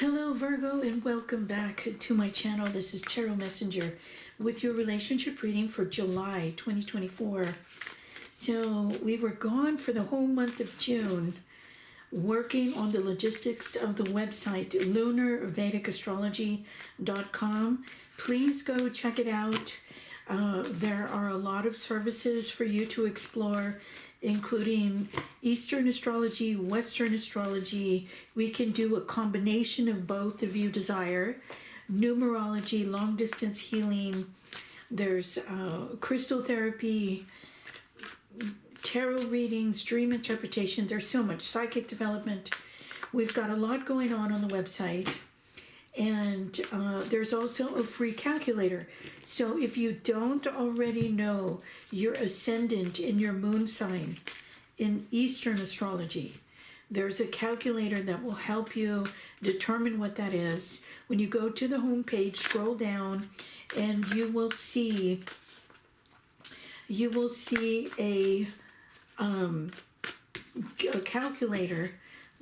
Hello Virgo, and welcome back to my channel. This is Tarot Messenger with your relationship reading for July 2024. So we were gone for the whole month of June working on the logistics of the website lunarvedicastrology.com. Please go check it out. There are a lot of services for you to explore, including Eastern astrology, Western astrology. We can do a combination of both if you desire. Numerology, long distance healing. There's crystal therapy, tarot readings, dream interpretation. There's so much. Psychic development. We've got a lot going on the website. And there's also a free calculator. So if you don't already know your ascendant in your moon sign in Eastern astrology, there's a calculator that will help you determine what that is. When you go to the home page, scroll down, and you will see a calculator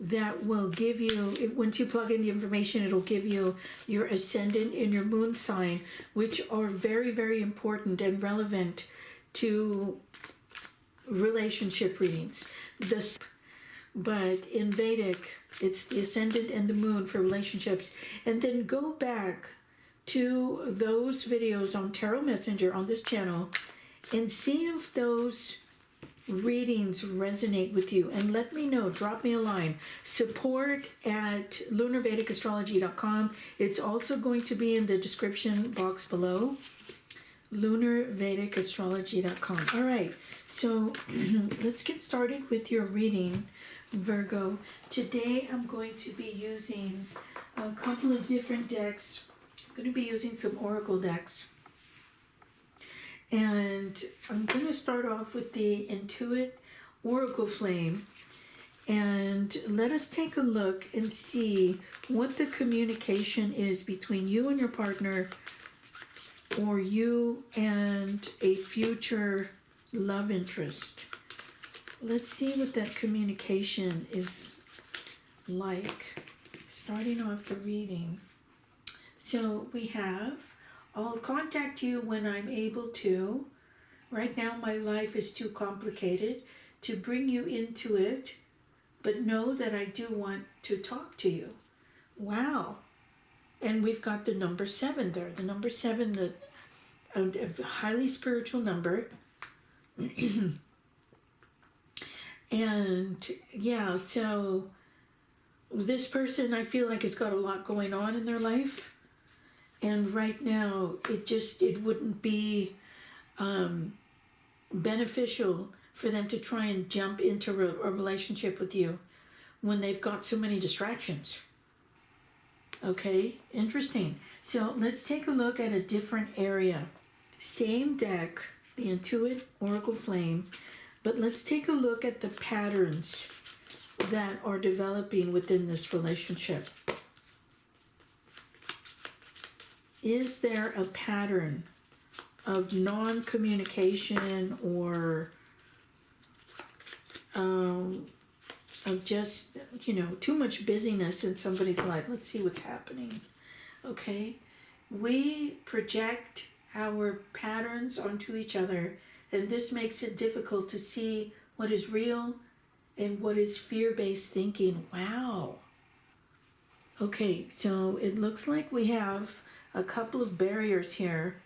that will give you, once you plug in the information, it'll give you your ascendant and your moon sign, which are very, very important and relevant to relationship readings. But in Vedic, it's the ascendant and the moon for relationships. And then go back to those videos on Tarot Messenger on this channel and see if those readings resonate with you, and let me know. Drop me a line. Support at lunarvedicastrology.com. It's also going to be in the description box below. lunarvedicastrology.com. All right, so let's get started with your reading, Virgo. Today I'm going to be using a couple of different decks. I'm going to be using some oracle decks. And I'm going to start off with the Intuit Oracle Flame. And let us take a look and see what the communication is between you and your partner, or you and a future love interest. Let's see what that communication is like. Starting off the reading. So we have, I'll contact you when I'm able to. Right now my life is too complicated to bring you into it, but know that I do want to talk to you. Wow. And we've got the number 7 there. The number 7, a highly spiritual number. And yeah, so this person, I feel like, has got a lot going on in their life. And right now, it wouldn't be beneficial for them to try and jump into a relationship with you when they've got so many distractions. Okay, interesting. So let's take a look at a different area. Same deck, the Intuit Oracle Flame, but let's take a look at the patterns that are developing within this relationship. Is there a pattern of non-communication or of just, too much busyness in somebody's life? Let's see what's happening. Okay, we project our patterns onto each other, and this makes it difficult to see what is real and what is fear-based thinking. Wow. Okay, so it looks like we have a couple of barriers here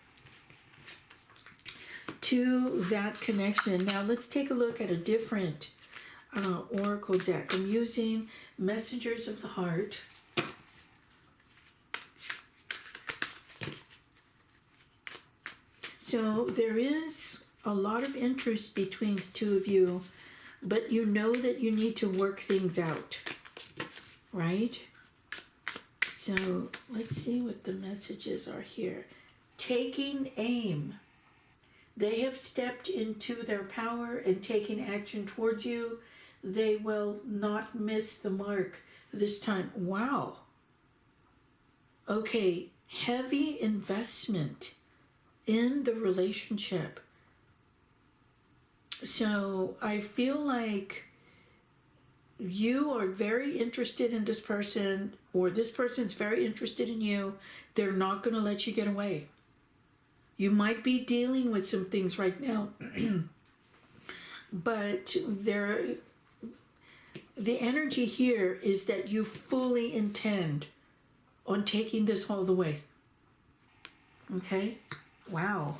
to that connection. Now let's take a look at a different oracle deck. I'm using Messengers of the Heart. So there is a lot of interest between the two of you, but you know that you need to work things out, right? So let's see what the messages are here. Taking aim. They have stepped into their power and taken action towards you. They will not miss the mark this time. Wow. Okay, heavy investment in the relationship. So I feel like you are very interested in this person, or this person's very interested in you. They're not going to let you get away. You might be dealing with some things right now, but the energy here is that you fully intend on taking this all the way. Okay? Wow.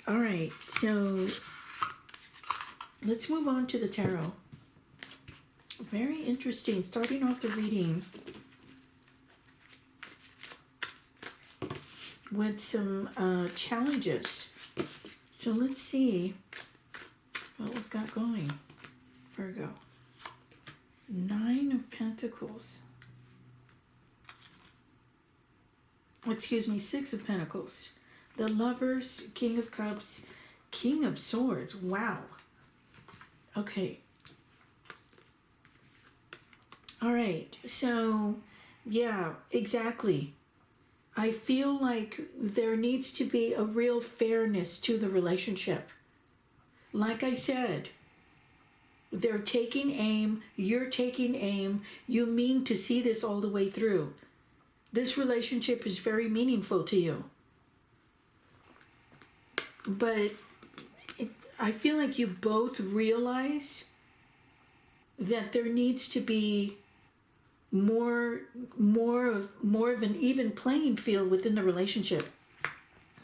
All right, so let's move on to the tarot. Very interesting. Starting off the reading with some challenges. So let's see what we've got going. Virgo. 9 of Pentacles. Excuse me, 6 of Pentacles. The Lovers, King of Cups, King of Swords. Wow. Okay. All right. So, yeah, exactly. I feel like there needs to be a real fairness to the relationship. Like I said, they're taking aim, you're taking aim, you mean to see this all the way through. This relationship is very meaningful to you. But I feel like you both realize that there needs to be more of an even playing field within the relationship.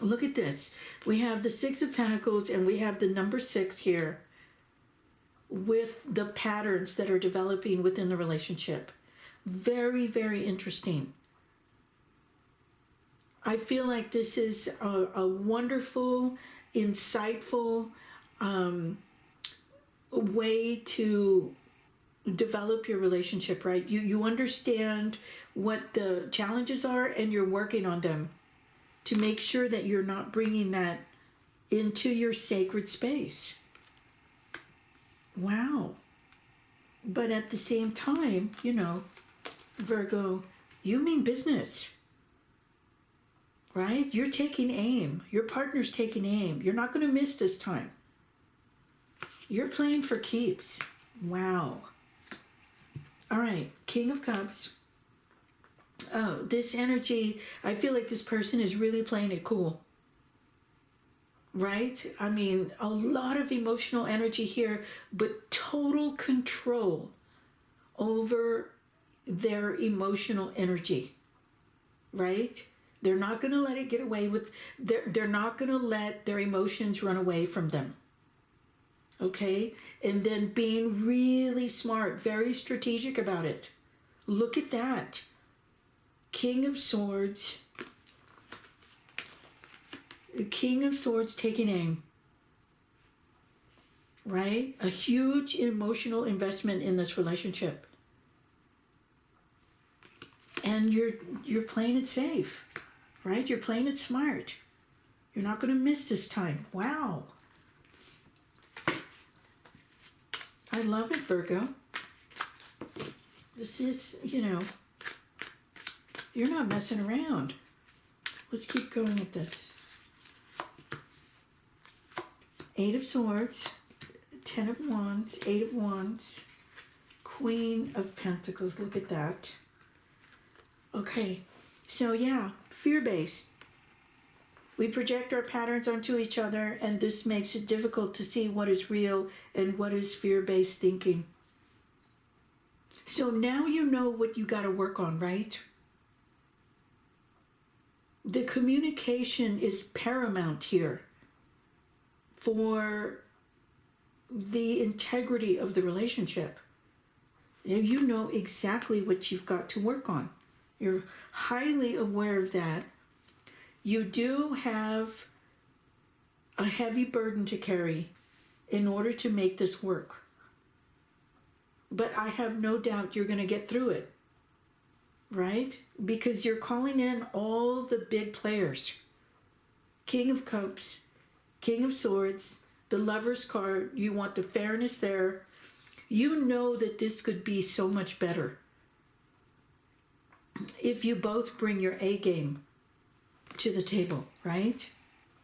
Look at this. We have the 6 of Pentacles and we have the number 6 here with the patterns that are developing within the relationship. Very, very interesting. I feel like this is a wonderful, insightful way to develop your relationship, right? You understand what the challenges are and you're working on them to make sure that you're not bringing that into your sacred space. Wow. But at the same time, you know, Virgo, you mean business, right? You're taking aim. Your partner's taking aim. You're not going to miss this time. You're playing for keeps. Wow. All right, King of Cups. Oh, this energy, I feel like this person is really playing it cool. Right? I mean, a lot of emotional energy here, but total control over their emotional energy. Right? They're not going to let it get away with, they're not going to let their emotions run away from them. Okay? And then being really smart, very strategic about it. Look at that. King of Swords. King of Swords taking aim. Right? A huge emotional investment in this relationship. And you're playing it safe. Right? You're playing it smart. You're not going to miss this time. Wow. I love it, Virgo. This is, you know, you're not messing around. Let's keep going with this. 8 of Swords, 10 of Wands, 8 of Wands, Queen of Pentacles. Look at that. Okay, so yeah, fear-based. We project our patterns onto each other, and this makes it difficult to see what is real and what is fear-based thinking. So now you know what you got to work on, right? The communication is paramount here for the integrity of the relationship. And you know exactly what you've got to work on. You're highly aware of that. You do have a heavy burden to carry in order to make this work. But I have no doubt you're going to get through it, right? Because you're calling in all the big players. King of Cups, King of Swords, the Lover's card. You want the fairness there. You know that this could be so much better if you both bring your A game to the table, right?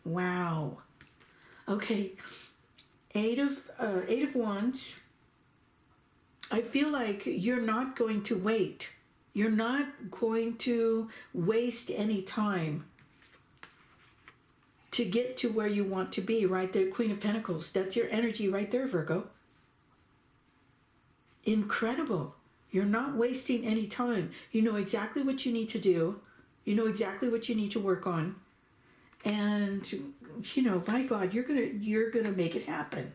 Wow. Okay. 8 of Wands, I feel like you're not going to wait. You're not going to waste any time to get to where you want to be, right there, Queen of Pentacles. That's your energy right there, Virgo. Incredible. You're not wasting any time. You know exactly what you need to do. You know exactly what you need to work on. And, you know, by God, you're gonna make it happen.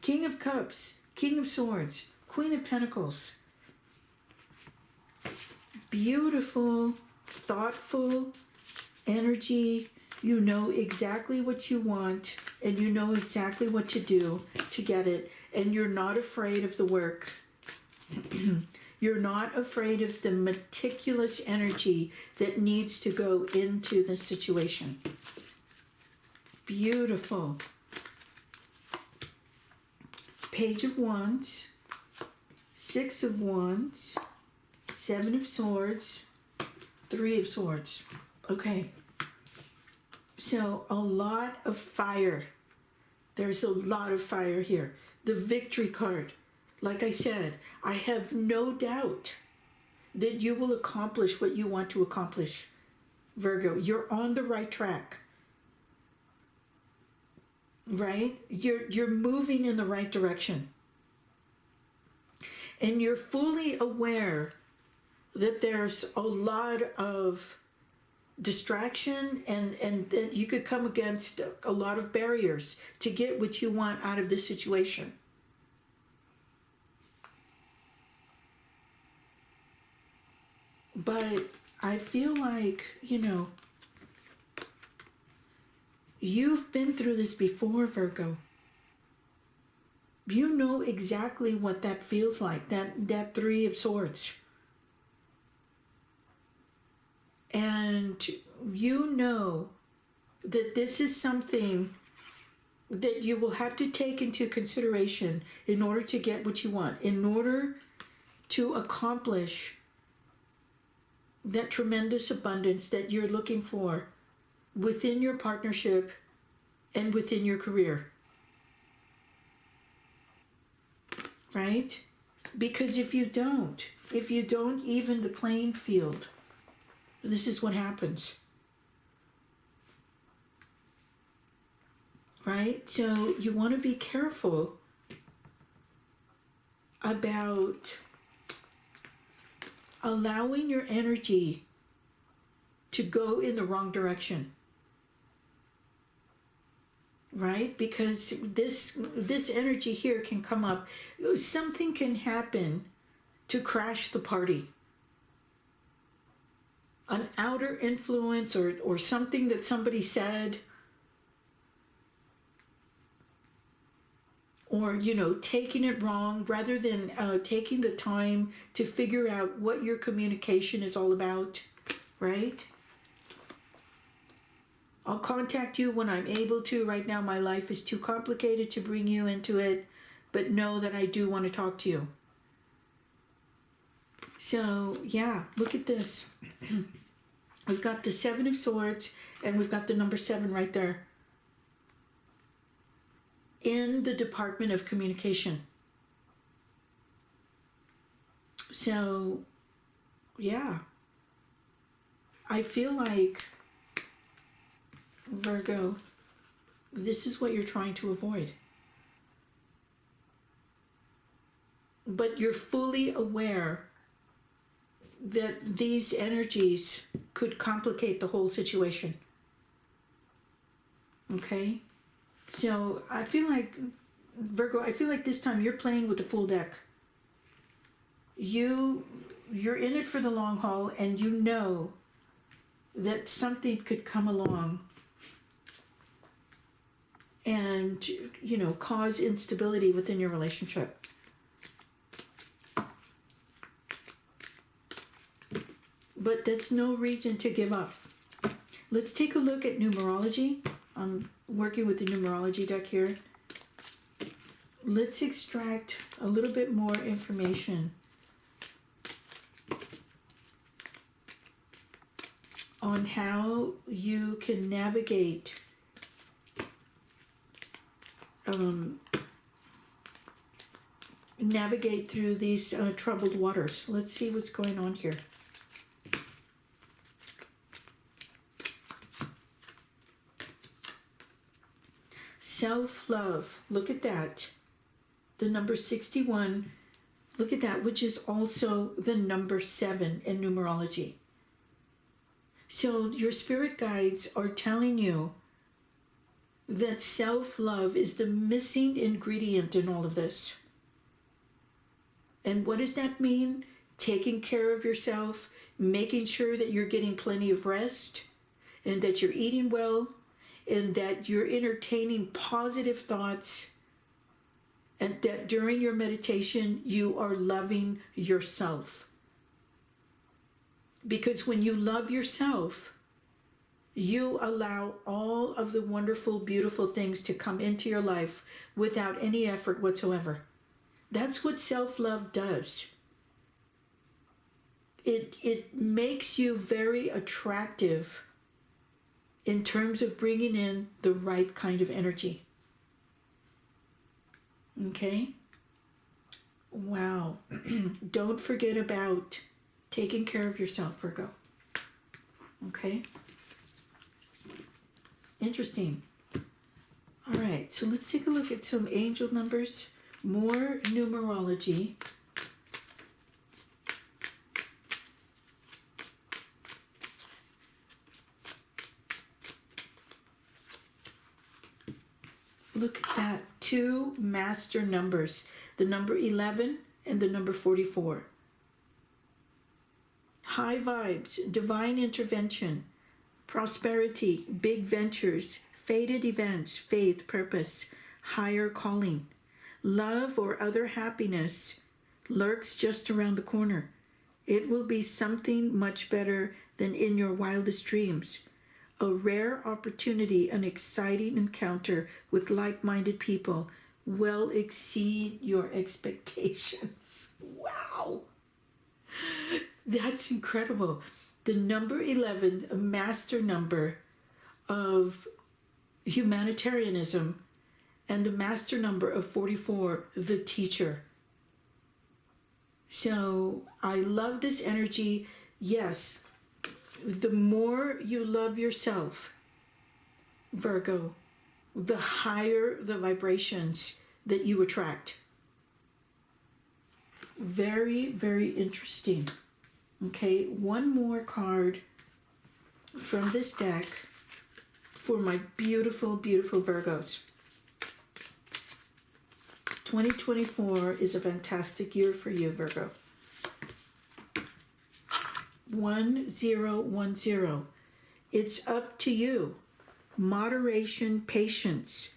King of Cups, King of Swords, Queen of Pentacles. Beautiful, thoughtful energy. You know exactly what you want, and you know exactly what to do to get it. And you're not afraid of the work. You're not afraid of the meticulous energy that needs to go into the situation. Beautiful. Page of Wands, Six of Wands, Seven of Swords, Three of Swords. Okay. So a lot of fire. There's a lot of fire here. The Victory card. Like I said, I have no doubt that you will accomplish what you want to accomplish, Virgo. You're on the right track, right? You're moving in the right direction. And you're fully aware that there's a lot of distraction and that you could come against a lot of barriers to get what you want out of this situation. But I feel like, you know, you've been through this before, Virgo. You know exactly what that feels like, that Three of Swords. And you know that this is something that you will have to take into consideration in order to get what you want, in order to accomplish that tremendous abundance that you're looking for within your partnership and within your career. Right? Because if you don't even the playing field, this is what happens. Right? So you want to be careful about allowing your energy to go in the wrong direction. Right? Because this energy here can come up. Something can happen to crash the party. An outer influence or something that somebody said, or, you know, taking it wrong rather than taking the time to figure out what your communication is all about, right? I'll contact you when I'm able to. Right now, my life is too complicated to bring you into it, but know that I do want to talk to you. So, yeah, look at this. We've got the Seven of Swords, and we've got the number 7 right there. In the Department of Communication. So, yeah. I feel like, Virgo, this is what you're trying to avoid. But you're fully aware that these energies could complicate the whole situation. Okay? So I feel like, Virgo, I feel like this time you're playing with the full deck. You're in it for the long haul, and you know that something could come along and, you know, cause instability within your relationship. But that's no reason to give up. Let's take a look at numerology. I'm working with the numerology deck here. Let's extract a little bit more information on how you can navigate navigate through these troubled waters. Let's see what's going on here. Self-love. Look at that. The number 61. Look at that, which is also the number 7 in numerology. So your spirit guides are telling you that self-love is the missing ingredient in all of this. And what does that mean? Taking care of yourself, making sure that you're getting plenty of rest, and that you're eating well, and that you're entertaining positive thoughts, and that during your meditation you are loving yourself. Because when you love yourself, you allow all of the wonderful, beautiful things to come into your life without any effort whatsoever. That's what self-love does. It makes you very attractive in terms of bringing in the right kind of energy. Okay? Wow. Don't forget about taking care of yourself, Virgo. Okay? Interesting. All right, so let's take a look at some angel numbers. More numerology. Look at that. 2 master numbers. The number 11 and the number 44. High vibes, divine intervention, prosperity, big ventures, fated events, faith, purpose, higher calling. Love or other happiness lurks just around the corner. It will be something much better than in your wildest dreams. A rare opportunity, an exciting encounter with like-minded people will exceed your expectations. Wow. That's incredible. The number 11, a master number of humanitarianism, and the master number of 44, the teacher. So I love this energy. Yes, the more you love yourself, Virgo, the higher the vibrations that you attract. Very, very interesting. Okay, one more card from this deck for my beautiful, beautiful Virgos. 2024 is a fantastic year for you, Virgo. 1010. It's up to you. Moderation, patience,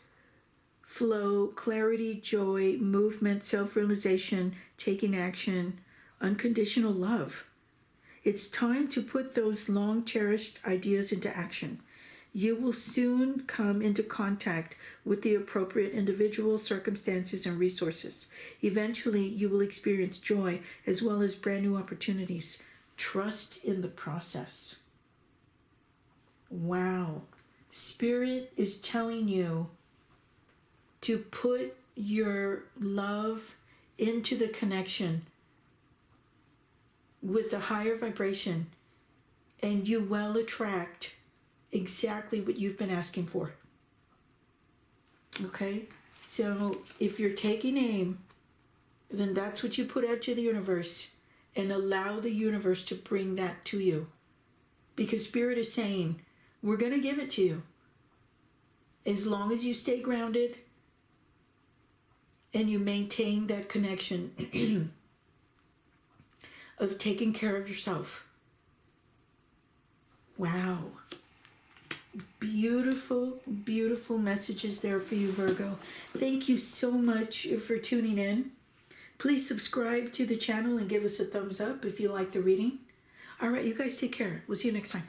flow, clarity, joy, movement, self-realization, taking action, unconditional love. It's time to put those long-cherished ideas into action. You will soon come into contact with the appropriate individuals, circumstances, and resources. Eventually, you will experience joy as well as brand new opportunities. Trust in the process. Wow. Spirit is telling you to put your love into the connection with the higher vibration, and you will attract exactly what you've been asking for. Okay? So if you're taking aim, then that's what you put out to the universe, and allow the universe to bring that to you. Because Spirit is saying, we're going to give it to you. As long as you stay grounded and you maintain that connection of taking care of yourself. Wow. Beautiful, beautiful messages there for you, Virgo. Thank you so much for tuning in. Please subscribe to the channel and give us a thumbs up if you like the reading. All right, you guys take care. We'll see you next time.